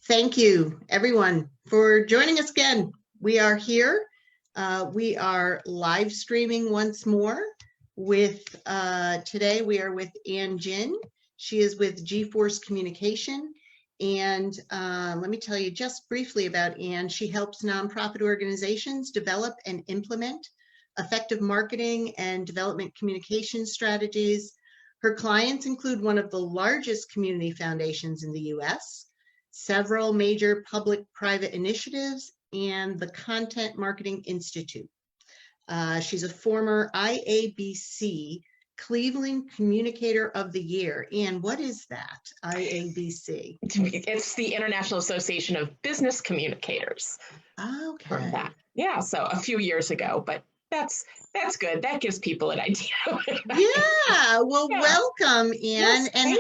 Thank you, everyone, for joining us again. We are here. We are live streaming once more with, today we are with Gynn. She is with G-Force Communication. And let me tell you just briefly about Ann. She helps nonprofit organizations develop and implement effective marketing and development communication strategies. Her clients include one of the largest community foundations in the US, several major public-private initiatives, and the Content Marketing Institute. She's a former IABC Cleveland Communicator of the Year. And what is that, IABC? It's the International Association of Business Communicators. Okay. From that. Yeah, so a few years ago, but that's good. That gives people an idea. Yeah, well, yeah. Welcome, Ann. Yes, and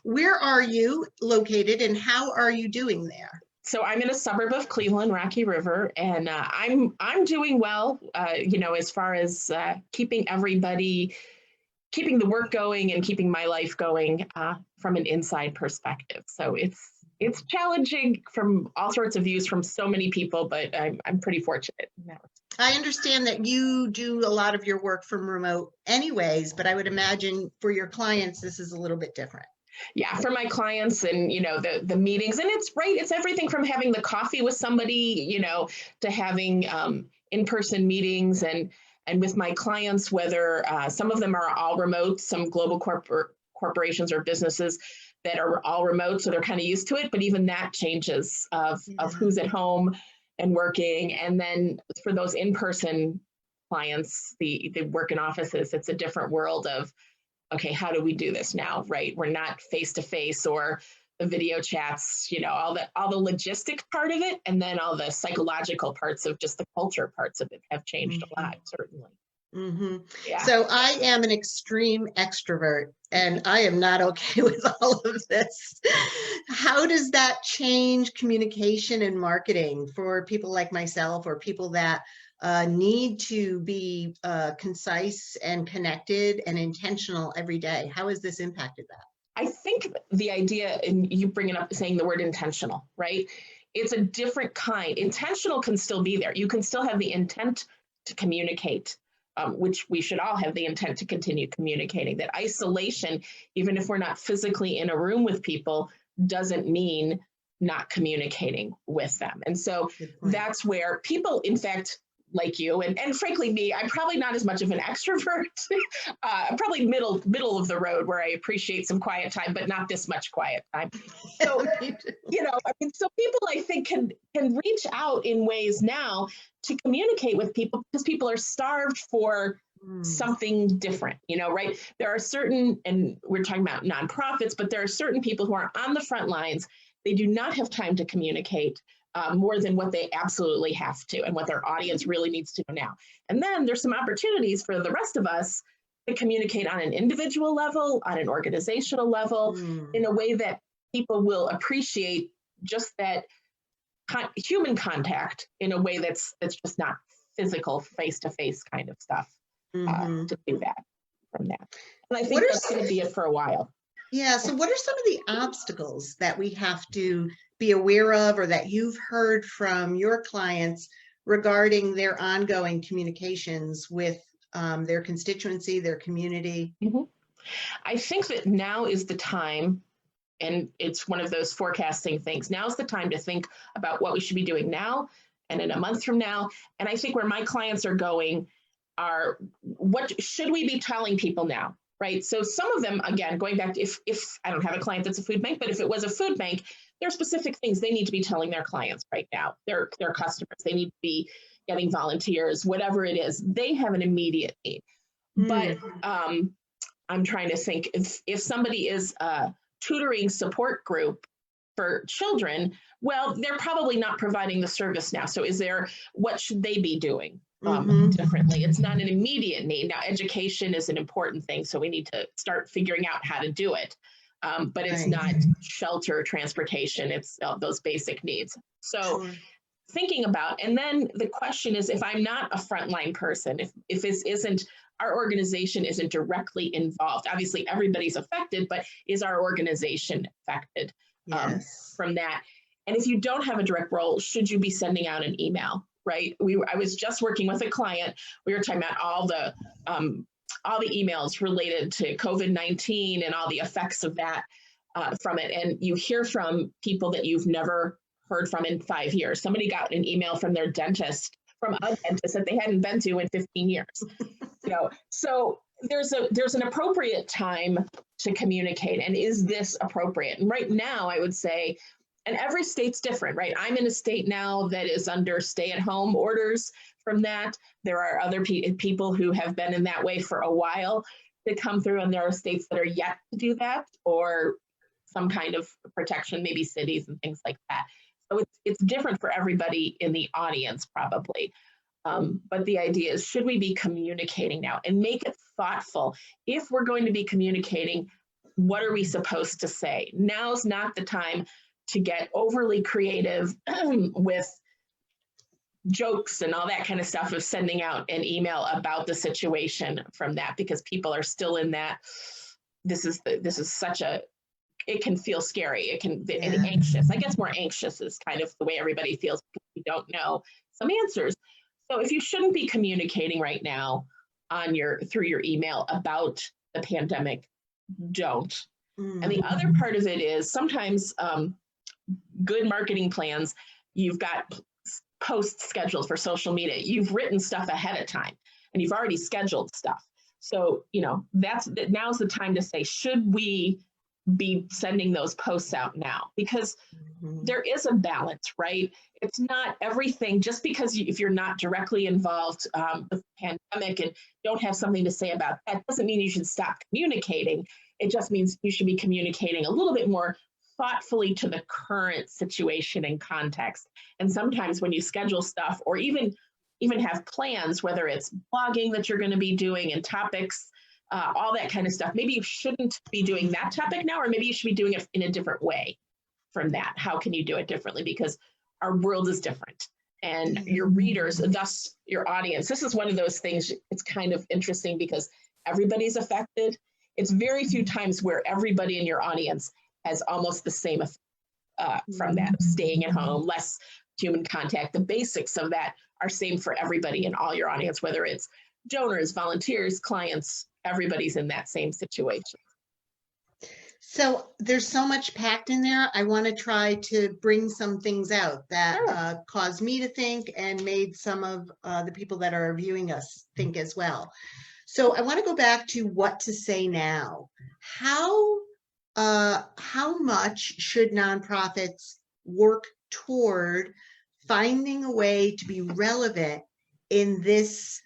where are you located and how are you doing there? So I'm in a suburb of Cleveland, Rocky River, and I'm doing well, as far as keeping the work going and keeping my life going from an inside perspective. So it's challenging from all sorts of views from so many people, but I'm pretty fortunate in that. I understand that you do a lot of your work from remote anyways, but I would imagine for your clients, this is a little bit different. Yeah, for my clients and, the meetings, and it's everything from having the coffee with somebody, to having in-person meetings and with my clients, whether some of them are all remote, some global corporations or businesses that are all remote, so they're kind of used to it, but even that changes of who's at home and working. And then for those in-person clients, the work in offices, it's a different world of, okay, how do we do this now, right? We're not face-to-face or the video chats, all the logistic part of it, and then all the psychological parts of just the culture parts of it have changed a lot, certainly. Mm-hmm. Yeah. So I am an extreme extrovert and I am not okay with all of this. How does that change communication and marketing for people like myself or people that need to be concise and connected and intentional every day? How has this impacted that? I think the idea, and you bring it up saying the word intentional, right? It's a different kind. Intentional can still be there. You can still have the intent to communicate. Which we should all have the intent to continue communicating. That isolation, even if we're not physically in a room with people, doesn't mean not communicating with them. And so that's where people, in fact, like you, and frankly me, I'm probably not as much of an extrovert. I'm probably middle of the road where I appreciate some quiet time, but not this much quiet time. So, so people I think can reach out in ways now to communicate with people because people are starved for something different, right? There are certain, and we're talking about nonprofits, but there are certain people who are on the front lines. They do not have time to communicate more than what they absolutely have to and what their audience really needs to know now. And then there's some opportunities for the rest of us to communicate on an individual level, on an organizational level, in a way that people will appreciate just that human contact in a way that's just not physical, face-to-face kind of stuff to do that from that. And I think that's going to be it for a while. Yeah, so what are some of the obstacles that we have to be aware of or that you've heard from your clients regarding their ongoing communications with their constituency, their community? I think that now is the time, and it's one of those forecasting things. Now's the time to think about what we should be doing now and in a month from now. And I think where my clients are going are, what should we be telling people now? Right. So some of them, again, going back to if I don't have a client that's a food bank, but if it was a food bank, there are specific things they need to be telling their clients right now, their customers. They need to be getting volunteers, whatever it is. They have an immediate need. But I'm trying to think if somebody is a tutoring support group for children, well, they're probably not providing the service now. So what should they be doing? Differently. It's not an immediate need. Now, education is an important thing, so we need to start figuring out how to do it. But it's not shelter, transportation, it's those basic needs. So thinking about, and then the question is, if I'm not a frontline person, if this isn't, our organization isn't directly involved, obviously everybody's affected, but is our organization affected from that? And if you don't have a direct role, should you be sending out an email, right? I was just working with a client. We were talking about all the emails related to COVID-19 and all the effects of that from it. And you hear from people that you've never heard from in 5 years. Somebody got an email from their dentist, from a dentist that they hadn't been to in 15 years. So there's an appropriate time to communicate. And is this appropriate? And right now, I would say, and every state's different, right? I'm in a state now that is under stay-at-home orders from that. There are other people who have been in that way for a while that come through, and there are states that are yet to do that, or some kind of protection, maybe cities and things like that. So it's different for everybody in the audience, probably. But the idea is, should we be communicating now, and make it thoughtful? If we're going to be communicating, what are we supposed to say? Now's not the time to get overly creative with jokes and all that kind of stuff of sending out an email about the situation from that, because people are still in that, this is such a, it can feel scary. It can be anxious. I guess more anxious is kind of the way everybody feels, because we don't know some answers. So if you shouldn't be communicating right now through your email about the pandemic, don't. And the other part of it is, sometimes good marketing plans, you've got posts scheduled for social media. You've written stuff ahead of time, and you've already scheduled stuff. So, now's the time to say, should we be sending those posts out now? Because there is a balance, right? It's not everything, just because if you're not directly involved with the pandemic and don't have something to say about that, doesn't mean you should stop communicating. It just means you should be communicating a little bit more thoughtfully to the current situation and context. And sometimes when you schedule stuff, or even have plans, whether it's blogging that you're going to be doing and topics, all that kind of stuff, maybe you shouldn't be doing that topic now, or maybe you should be doing it in a different way from that. How can you do it differently? Because our world is different, and your readers, thus your audience. This is one of those things, it's kind of interesting because everybody's affected. It's very few times where everybody in your audience has almost the same effect from that, staying at home, less human contact. The basics of that are same for everybody in all your audience, whether it's donors, volunteers, clients, everybody's in that same situation. So there's so much packed in there. I want to try to bring some things out that caused me to think, and made some of the people that are viewing us think as well. So I want to go back to what to say now. How much should nonprofits work toward finding a way to be relevant in this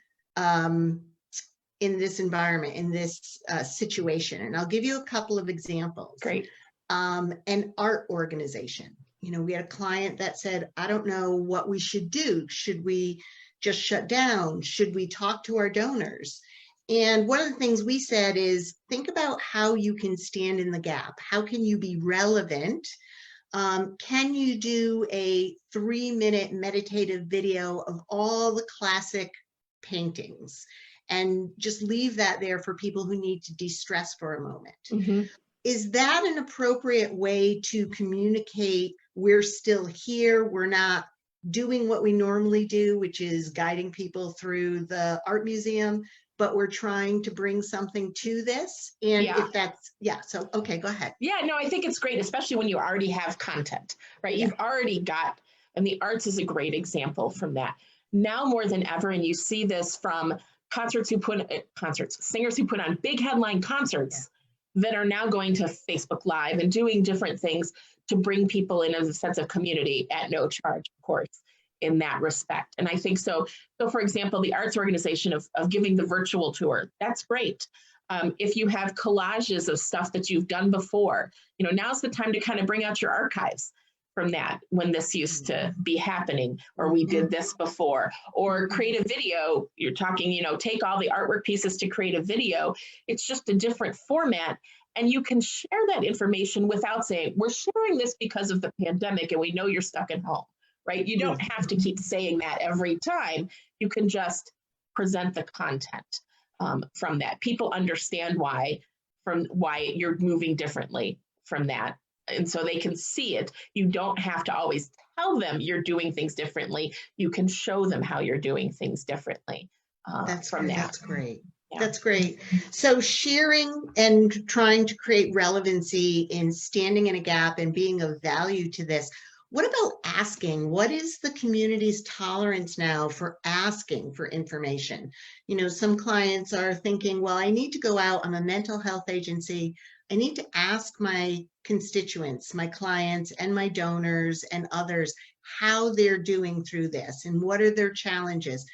environment, in this situation? And I'll give you a couple of examples. Great. An art organization. We had a client that said, I don't know what we should do. Should we just shut down? Should we talk to our donors? And one of the things we said is, think about how you can stand in the gap. How can you be relevant? Can you do a 3-minute meditative video of all the classic paintings, and just leave that there for people who need to de-stress for a moment? Is that an appropriate way to communicate? We're still here. We're not doing what we normally do, which is guiding people through the art museum, but we're trying to bring something to this. And if that's, so, okay, go ahead. Yeah, no, I think it's great, especially when you already have content, right? You've already got, and the arts is a great example from that. Now more than ever, and you see this from singers who put on big headline concerts that are now going to Facebook Live and doing different things to bring people in as a sense of community at no charge, of course, in that respect. And I think so for example, the arts organization of giving the virtual tour, that's great. If you have collages of stuff that you've done before, now's the time to kind of bring out your archives from that, when this used to be happening, or we did this before, or create a video. You're talking, take all the artwork pieces to create a video. It's just a different format. And you can share that information without saying, we're sharing this because of the pandemic and we know you're stuck at home, right? You don't have to keep saying that every time. You can just present the content from that. People understand why you're moving differently from that. and so they can see it. You don't have to always tell them you're doing things differently. You can show them how you're doing things differently from that. That's great. Yeah. That's great. So sharing and trying to create relevancy in standing in a gap and being of value to this. What about asking? What is the community's tolerance now for asking for information? You know, some clients are thinking, well, I need to go out. I'm a mental health agency. I need to ask my constituents, my clients and my donors and others how they're doing through this and what are their challenges.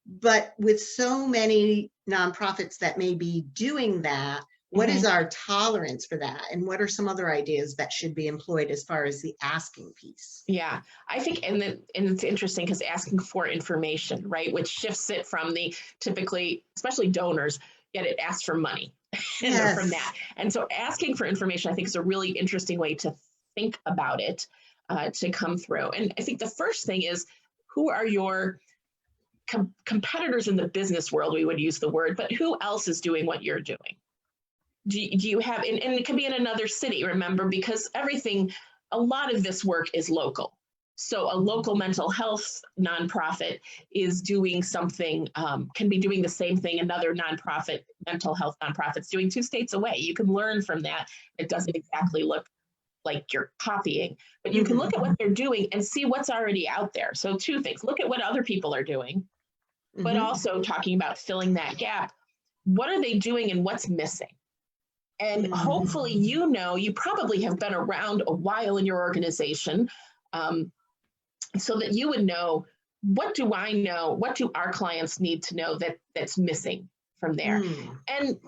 But with so many nonprofits that may be doing that, what is our tolerance for that? And what are some other ideas that should be employed as far as the asking piece? Yeah, I think, and it's interesting because asking for information, right, which shifts it from the typically, especially donors, yet it asks for money from that. And so asking for information, I think, is a really interesting way to think about it, to come through. And I think the first thing is, who are your competitors in the business world? We would use the word, but who else is doing what you're doing? Do you have, and it can be in another city, remember, because a lot of this work is local. So a local mental health nonprofit is doing something, can be doing the same thing another nonprofit, mental health nonprofit's doing 2 states away. You can learn from that. It doesn't exactly look like you're copying, but you can look at what they're doing and see what's already out there. So 2 things, look at what other people are doing, but also talking about filling that gap. What are they doing and what's missing? And hopefully, you probably have been around a while in your organization, so that you would know, what do I know? What do our clients need to know that's missing from there? And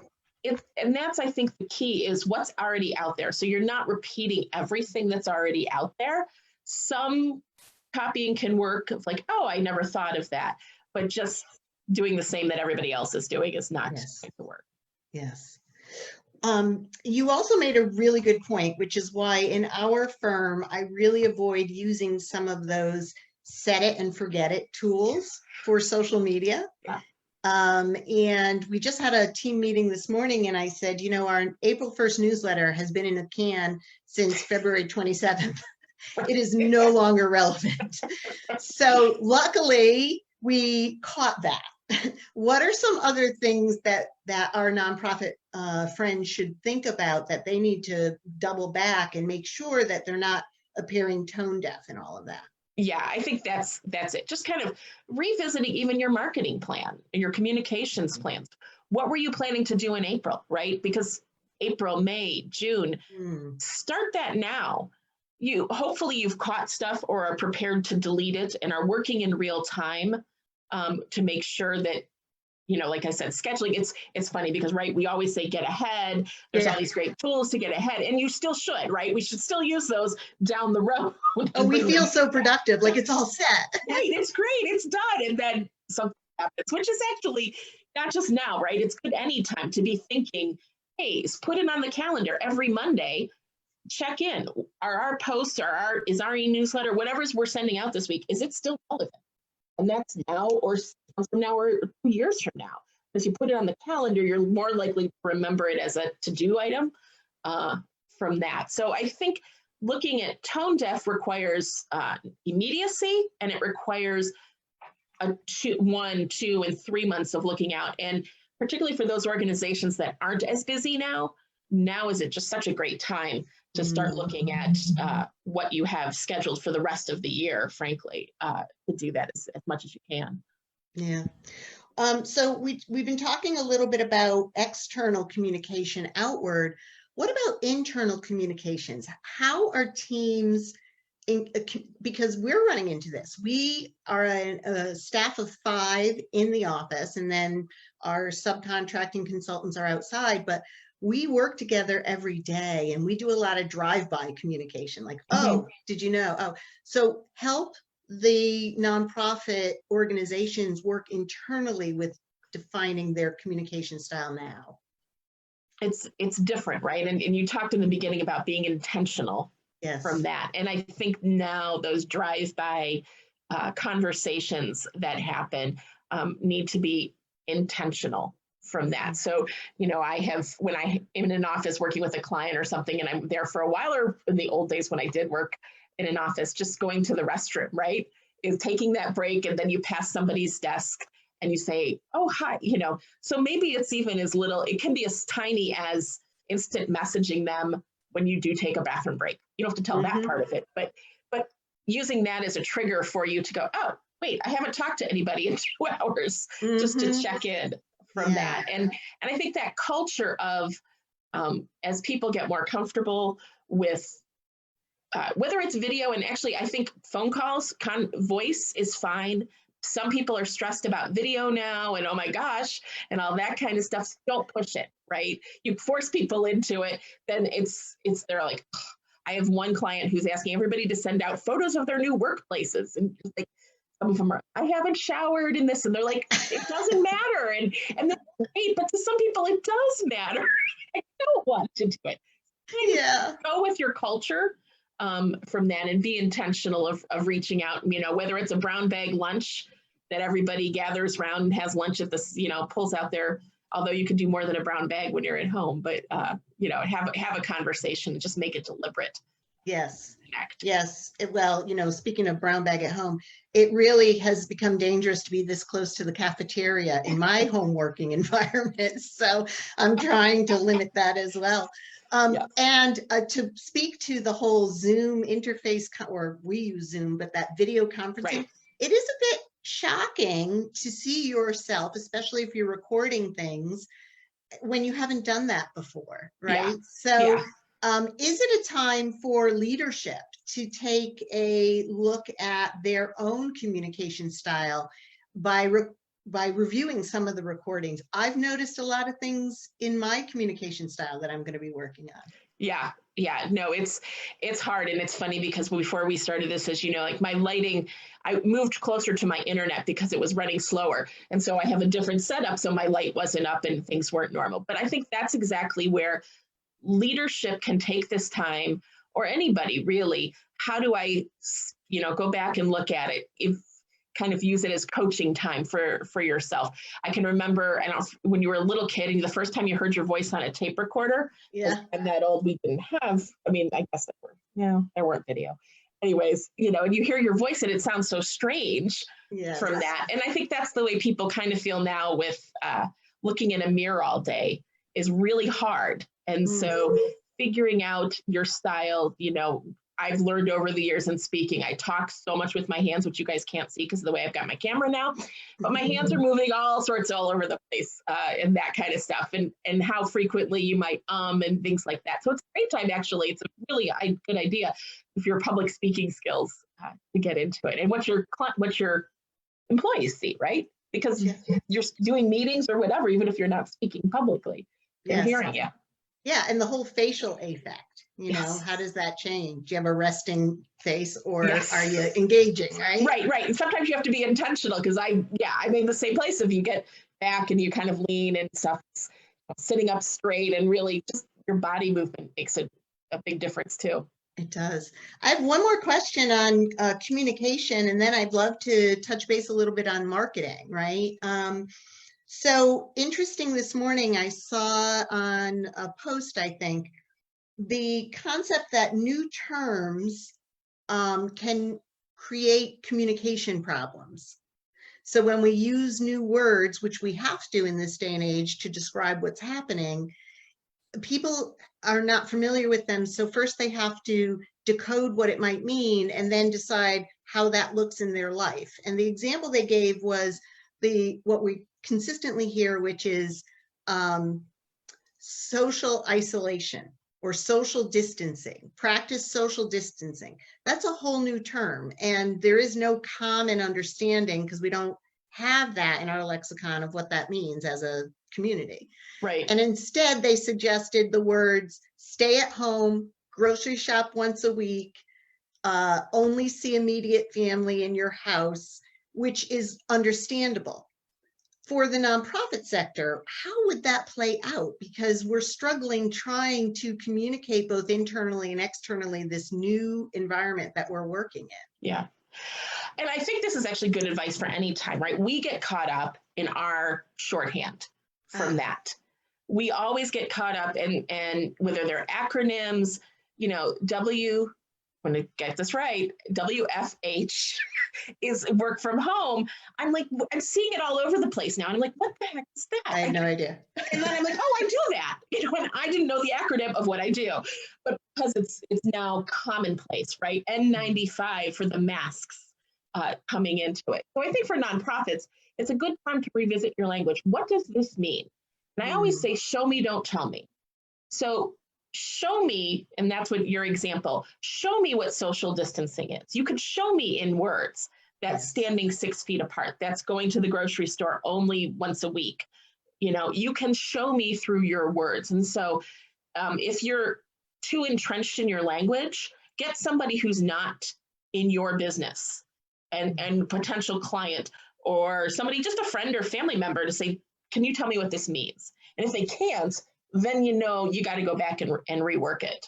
that's, I think, the key is what's already out there. So you're not repeating everything that's already out there. Some copying can work. It's like, oh, I never thought of that. But just doing the same that everybody else is doing is not going to work. Yes. You also made a really good point, which is why in our firm, I really avoid using some of those set it and forget it tools for social media. Yeah. And we just had a team meeting this morning, and I said, you know, our April 1st newsletter has been in a can since February 27th. It is no longer relevant. So luckily, we caught that. What are some other things that our nonprofit friends should think about that they need to double back and make sure that they're not appearing tone deaf and all of that? Yeah, I think that's it. Just kind of revisiting even your marketing plan and your communications plans. What were you planning to do in April, right? Because April, May, June, start that now. Hopefully you've caught stuff or are prepared to delete it and are working in real time to make sure that, like I said, scheduling, it's funny because, right, we always say get ahead. There's all these great tools to get ahead, and you still should, right? We should still use those down the road. Oh, we feel so productive, like it's all set. Right, it's great, it's done, and then something happens, which is actually not just now, right? It's good anytime to be thinking, hey, put it on the calendar every Monday. Check in. Are our posts, is our e-newsletter, whatever we're sending out this week, is it still relevant? And that's now or from now or 2 years from now. Because you put it on the calendar, you're more likely to remember it as a to-do item from that. So I think looking at tone deaf requires immediacy, and it requires 1, 2, and 3 months of looking out. And particularly for those organizations that aren't as busy now is it just such a great time to start looking at what you have scheduled for the rest of the year, frankly, to do that as much as you can. Yeah. So we've been talking a little bit about external communication outward. What about internal communications? How are teams, because we're running into this. We are a staff of 5 in the office, and then our subcontracting consultants are outside, but we work together every day, and we do a lot of drive-by communication, like, oh, did you know? Oh, so help the nonprofit organizations work internally with defining their communication style now. It's different, right? And you talked in the beginning about being intentional from that. And I think now those drive-by conversations that happen need to be intentional from that. So, I have, when I am in an office working with a client or something, and I'm there for a while, or in the old days when I did work in an office, just going to the restroom, right? Is taking that break, and then you pass somebody's desk and you say, oh, hi, so maybe it's even as little, it can be as tiny as instant messaging them when you do take a bathroom break. You don't have to tell that part of it, but using that as a trigger for you to go, oh, wait, I haven't talked to anybody in 2 hours, just to check in from that. And I think that culture of, as people get more comfortable with, whether it's video, and actually I think phone calls, voice is fine. Some people are stressed about video now, and oh my gosh, and all that kind of stuff. So don't push it, right? You force people into it, then they're like, ugh. I have one client who's asking everybody to send out photos of their new workplaces, and just like, some of them are, I haven't showered in this, and they're like, it doesn't matter, and that's great, but to some people it does matter. I don't want to do it. Go with your culture from that, and be intentional of reaching out. Whether it's a brown bag lunch that everybody gathers around and has lunch at this, pulls out their, although you can do more than a brown bag when you're at home, but have a conversation and just make it deliberate. Yes. Yes. Well, speaking of brown bag at home, it really has become dangerous to be this close to the cafeteria in my home working environment. So I'm trying to limit that as well. And to speak to the whole Zoom interface, or we use Zoom, but that video conferencing, it is a bit shocking to see yourself, especially if you're recording things, when you haven't done that before, right? So is it a time for leadership to take a look at their own communication style by reviewing some of the recordings? I've noticed a lot of things in my communication style that I'm going to be working on. No, it's hard. And it's funny because before we started this, as you know, like my lighting, I moved closer to my internet because it was running slower. And so I have a different setup. So my light wasn't up and things weren't normal. But I think that's exactly where leadership can take this time, or anybody really. How do I, go back and look at it? Kind of use it as coaching time for yourself. I can remember, and when you were a little kid and the first time you heard your voice on a tape recorder, and that old, we didn't have, I guess there weren't video. Anyways, and you hear your voice and it sounds so strange from that. And I think that's the way people kind of feel now with looking in a mirror all day is really hard. And so figuring out your style, I've learned over the years in speaking, I talk so much with my hands, which you guys can't see because of the way I've got my camera now, but my hands are moving all over the place and that kind of stuff, and how frequently you might and things like that. So it's a great time, actually. It's a really good idea if your public speaking skills to get into it, and what your employees see, right? Because you're doing meetings or whatever, even if you're not speaking publicly, they're hearing you. Yeah, and the whole facial affect. How does that change? Do you have a resting face, or are you engaging, right? Right. And sometimes you have to be intentional, because I'm in the same place. If you get back and you kind of lean and stuff, sitting up straight, and really just your body movement makes a big difference too. It does. I have one more question on communication, and then I'd love to touch base a little bit on marketing, right? So interesting, this morning I saw on a post, I think, the concept that new terms can create communication problems. So when we use new words, which we have to in this day and age to describe what's happening, people are not familiar with them. So first they have to decode what it might mean and then decide how that looks in their life. And the example they gave was what we consistently hear, which is social isolation or social distancing. Practice social distancing. That's a whole new term, and there is no common understanding because we don't have that in our lexicon of what that means as a community. Right. And instead they suggested the words stay at home, grocery shop once a week, only see immediate family in your house, which is understandable. For the nonprofit sector, how would that play out? Because we're struggling trying to communicate both internally and externally this new environment that we're working in. Yeah. And I think this is actually good advice for any time, right? We get caught up in our shorthand from that. We always get caught up in whether they're acronyms, when I get this right, WFH is work from home. I'm like, I'm seeing it all over the place now. And I'm like, what the heck is that? I had no idea. And then I'm like, oh, I do that. And I didn't know the acronym of what I do, but because it's now commonplace, right? N95 for the masks coming into it. So I think for nonprofits, it's a good time to revisit your language. What does this mean? And I always say, show me, don't tell me. So show me, and that's what your example, show me what social distancing is. You could show me in words that's standing 6 feet apart, that's going to the grocery store only once a week. You can show me through your words. And so if you're too entrenched in your language, get somebody who's not in your business and potential client, or somebody, just a friend or family member, to say, can you tell me what this means? And if they can't, then you got to go back and rework it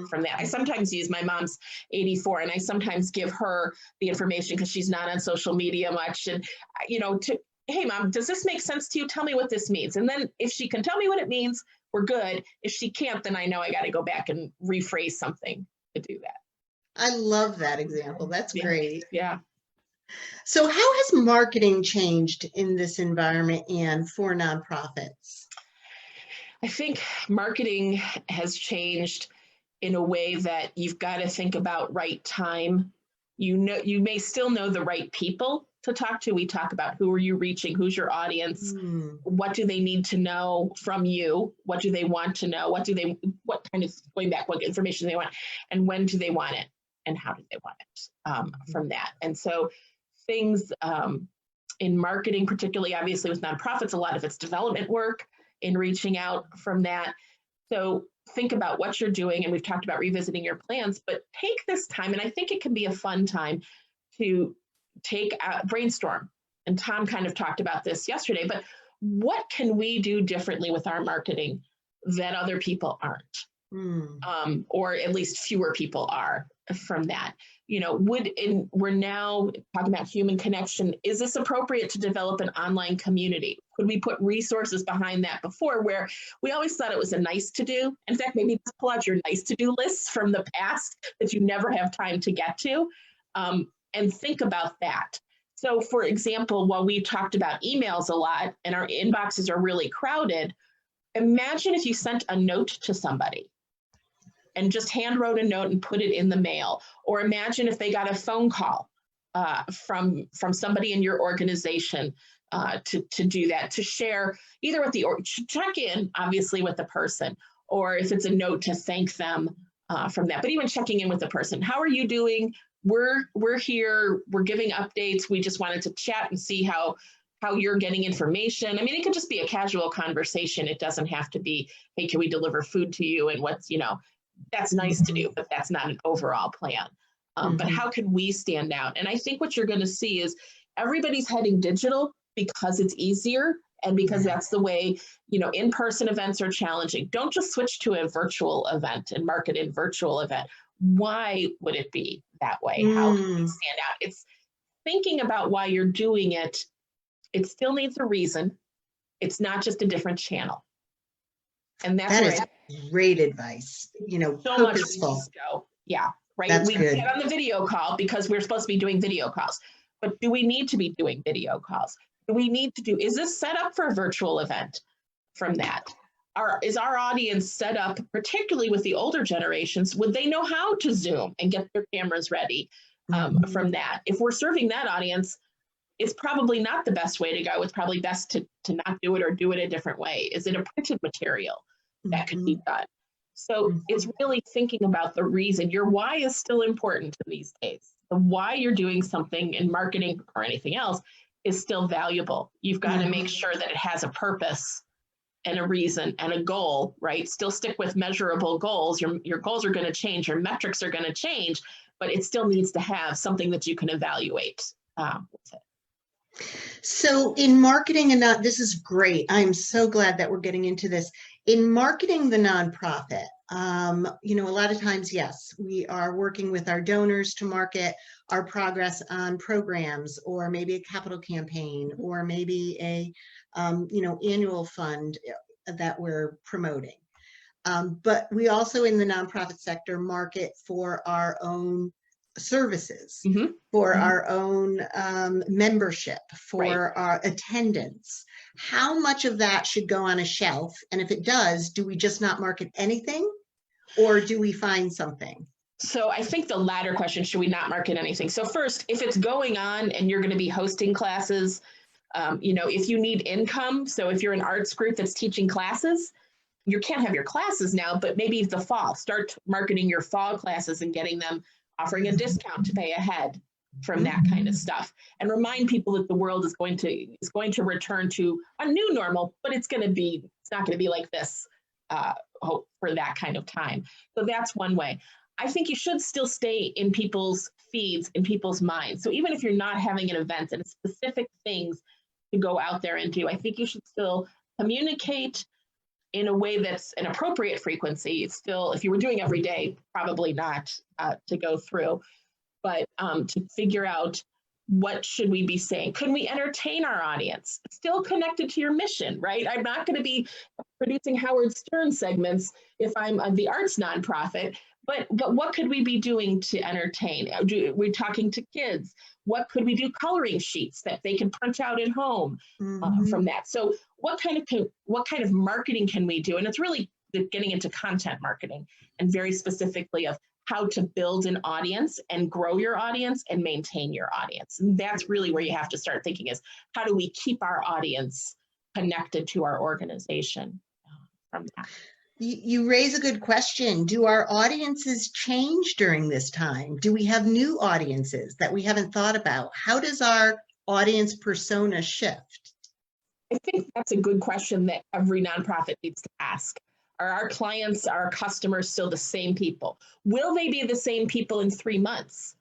from that. I sometimes use my mom's 84, and I sometimes give her the information because she's not on social media much. And, hey, Mom, does this make sense to you? Tell me what this means. And then if she can tell me what it means, we're good. If she can't, then I know I got to go back and rephrase something to do that. I love that example. That's great. Yeah. So how has marketing changed in this environment and for nonprofits? I think marketing has changed in a way that you've got to think about right time. You may still know the right people to talk to. We talk about who are you reaching, who's your audience, what do they need to know from you, what do they want to know, what kind of, going back, what information they want, and when do they want it, and how do they want it from that. And so things in marketing, particularly obviously with nonprofits, a lot of it's development work in reaching out from that. So think about what you're doing, and we've talked about revisiting your plans, but take this time, and I think it can be a fun time to take a brainstorm. And Tom kind of talked about this yesterday, but what can we do differently with our marketing that other people aren't? Or at least fewer people are from that. We're now talking about human connection. Is this appropriate to develop an online community? Could we put resources behind that before, where we always thought it was a nice to do? In fact, maybe just pull out your nice to do lists from the past that you never have time to get to, and think about that. So for example, while we talked about emails a lot and our inboxes are really crowded, imagine if you sent a note to somebody and just hand wrote a note and put it in the mail. Or imagine if they got a phone call from somebody in your organization to do that, to share either with check in obviously with the person, or if it's a note to thank them from that, but even checking in with the person. How are you doing? We're here, we're giving updates. We just wanted to chat and see how you're getting information. I mean, it could just be a casual conversation. It doesn't have to be, hey, can we deliver food to you? And what's, that's nice to do, but that's not an overall plan. But how can we stand out? And I think what you're going to see is everybody's heading digital because it's easier and because that's the way, in-person events are challenging. Don't just switch to a virtual event and market a virtual event. Why would it be that way? How can we stand out? It's thinking about why you're doing it. It still needs a reason. It's not just a different channel. And that's great advice. So purposeful. Much go. Yeah, right. That's we good. get on the video call because we're supposed to be doing video calls. But do we need to be doing video calls? Do we need to is this set up for a virtual event from that? Is our audience set up, particularly with the older generations, would they know how to Zoom and get their cameras ready from that? If we're serving that audience, it's probably not the best way to go. It's probably best to not do it or do it a different way. Is it a printed material that could be done? So it's really thinking about the reason. Your why is still important these days. The why you're doing something in marketing or anything else is still valuable. You've got to make sure that it has a purpose and a reason and a goal, right? Still stick with measurable goals. Your goals are going to change, your metrics are going to change, but it still needs to have something that you can evaluate with it. So in marketing, and this is great. I'm so glad that we're getting into this. In marketing the nonprofit, you know, a lot of times, yes, we are working with our donors to market our progress on programs, or maybe a capital campaign, or maybe a, you know, annual fund that we're promoting. But we also in the nonprofit sector market for our own services, for our own membership, for our attendance. How much of that should go on a shelf? And if it does, do we just not market anything, or do we find something? So I think the latter question, should we not market anything? So first, if it's going on and you're going to be hosting classes, you know, if you need income, so if you're an arts group that's teaching classes, you can't have your classes now, but maybe the fall, start marketing your fall classes and getting them, offering a discount to pay ahead from that kind of stuff, and remind people that the world is going to return to a new normal, but it's not going to be like this for that kind of time. So that's one way. I think you should still stay in people's feeds, in people's minds. So even if you're not having an event and specific things to go out there and do, I think you should still communicate in a way that's an appropriate frequency. It's still, if you were doing every day, probably not to go through, but to figure out what should we be saying? Could we entertain our audience? Still connected to your mission, right? I'm not going to be producing Howard Stern segments if I'm the arts nonprofit, but what could we be doing to entertain? We're talking to kids. What could we do? Coloring sheets that they can print out at home from that. So what kind of marketing can we do? And it's really getting into content marketing, and very specifically of how to build an audience and grow your audience and maintain your audience. And that's really where you have to start thinking, is how do we keep our audience connected to our organization from that? You raise a good question. Do our audiences change during this time? Do we have new audiences that we haven't thought about? How does our audience persona shift? I think that's a good question that every nonprofit needs to ask. Are our clients, our customers still the same people? Will they be the same people in 3 months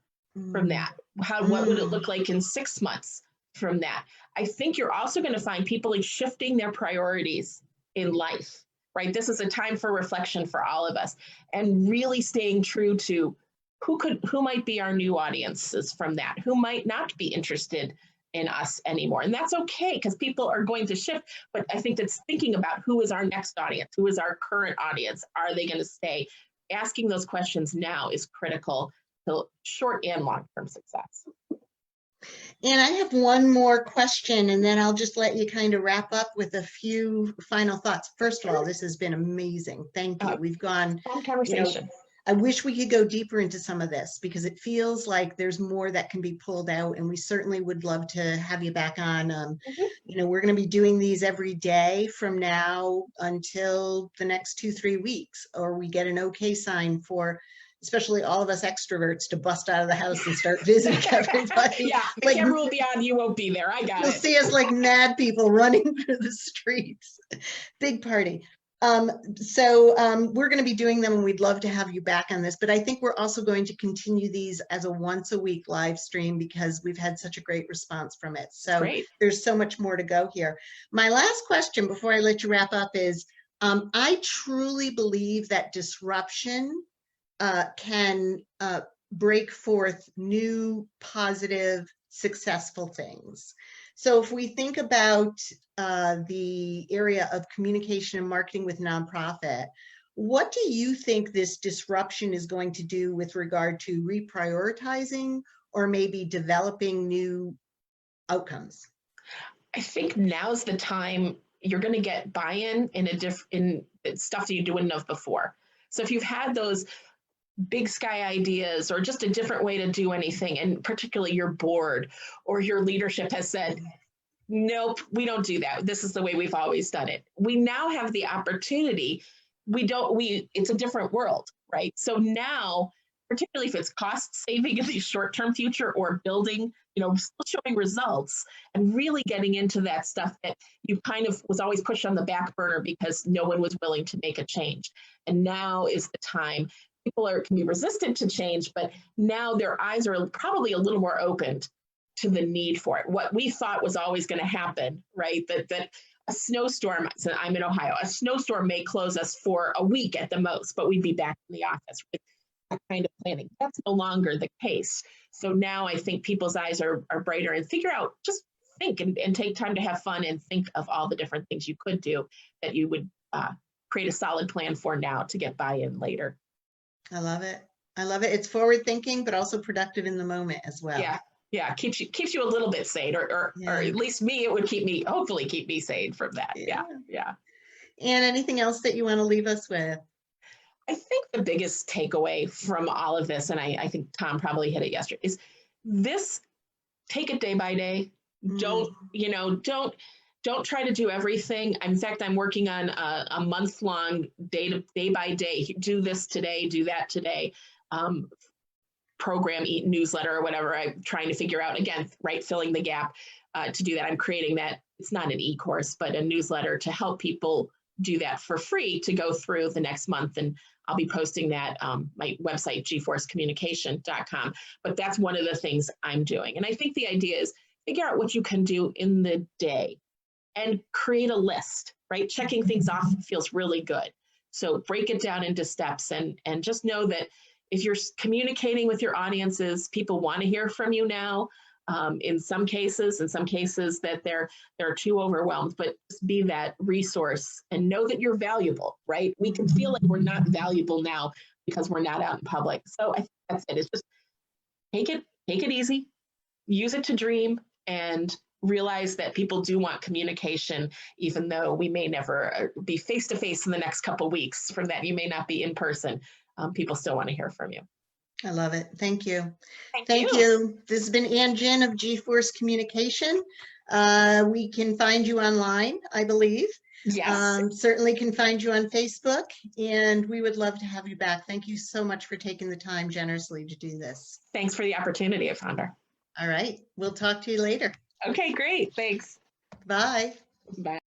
from that? What would it look like in 6 months from that? I think you're also going to find people shifting their priorities in life, right? This is a time for reflection for all of us, and really staying true to who might be our new audiences from that, who might not be interested in us anymore. And that's okay, because people are going to shift. But I think that's thinking about who is our next audience, who is our current audience, are they going to stay? Asking those questions now is critical to short and long-term success. And I have one more question, and then I'll just let you kind of wrap up with a few final thoughts. First of all, this has been amazing. Thank you. We've gone, fun conversation. You know, I wish we could go deeper into some of this, because it feels like there's more that can be pulled out, and we certainly would love to have you back on. You know, we're going to be doing these every day from now until the next 2-3 weeks, or we get an okay sign for especially all of us extroverts to bust out of the house and start visiting everybody. Yeah, the camera will be on, you won't be there. I got it. You'll see us like mad people running through the streets. Big party. So we're going to be doing them, and we'd love to have you back on this, but I think we're also going to continue these as a once-a-week live stream, because we've had such a great response from it. So Great. There's so much more to go here. My last question before I let you wrap up is, I truly believe that disruption can break forth new, positive, successful things. So if we think about the area of communication and marketing with nonprofit, what do you think this disruption is going to do with regard to reprioritizing or maybe developing new outcomes? I think now's the time you're going to get buy-in in stuff that you wouldn't have before. So if you've had those big sky ideas or just a different way to do anything, and particularly your board or your leadership has said, nope, we don't do that. This is the way we've always done it. We now have the opportunity. It's a different world, right? So now, particularly if it's cost saving in the short-term future, or building, still showing results and really getting into that stuff that you kind of was always pushed on the back burner because no one was willing to make a change. And now is the time. People can be resistant to change, but now their eyes are probably a little more opened to the need for it. What we thought was always going to happen, right? That a snowstorm, so I'm in Ohio, a snowstorm may close us for a week at the most, but we'd be back in the office. Right? That kind of planning. That's no longer the case. So now I think people's eyes are brighter and figure out, just think and take time to have fun and think of all the different things you could do that you would create a solid plan for now to get buy-in later. I love it. I love it. It's forward thinking, but also productive in the moment as well. Yeah. Yeah. Keeps you a little bit sane, or at least me, it would hopefully keep me sane from that. Yeah. Yeah. And anything else that you want to leave us with? I think the biggest takeaway from all of this, and I think Tom probably hit it yesterday, is this: take it day by day. Don't try to do everything. In fact, I'm working on a month-long day by day. Do this today, do that today. Program, newsletter, or whatever. I'm trying to figure out, again, right, filling the gap to do that. I'm creating that. It's not an e-course, but a newsletter to help people do that for free to go through the next month. And I'll be posting that my website, gforcecommunication.com. But that's one of the things I'm doing. And I think the idea is figure out what you can do in the day and create a list, right? Checking things off feels really good. So break it down into steps and just know that if you're communicating with your audiences, people want to hear from you now. In some cases that they're too overwhelmed, but just be that resource and know that you're valuable, right? We can feel like we're not valuable now because we're not out in public. So I think that's it. It's just take it easy, use it to dream, and realize that people do want communication, even though we may never be face-to-face in the next couple of weeks. From that, you may not be in person. People still want to hear from you. I love it. Thank you. Thank you. This has been Gynn of G-Force Communication. We can find you online, I believe. Yes. Certainly can find you on Facebook, and we would love to have you back. Thank you so much for taking the time generously to do this. Thanks for the opportunity, Founder. All right. We'll talk to you later. Okay, great. Thanks. Bye. Bye.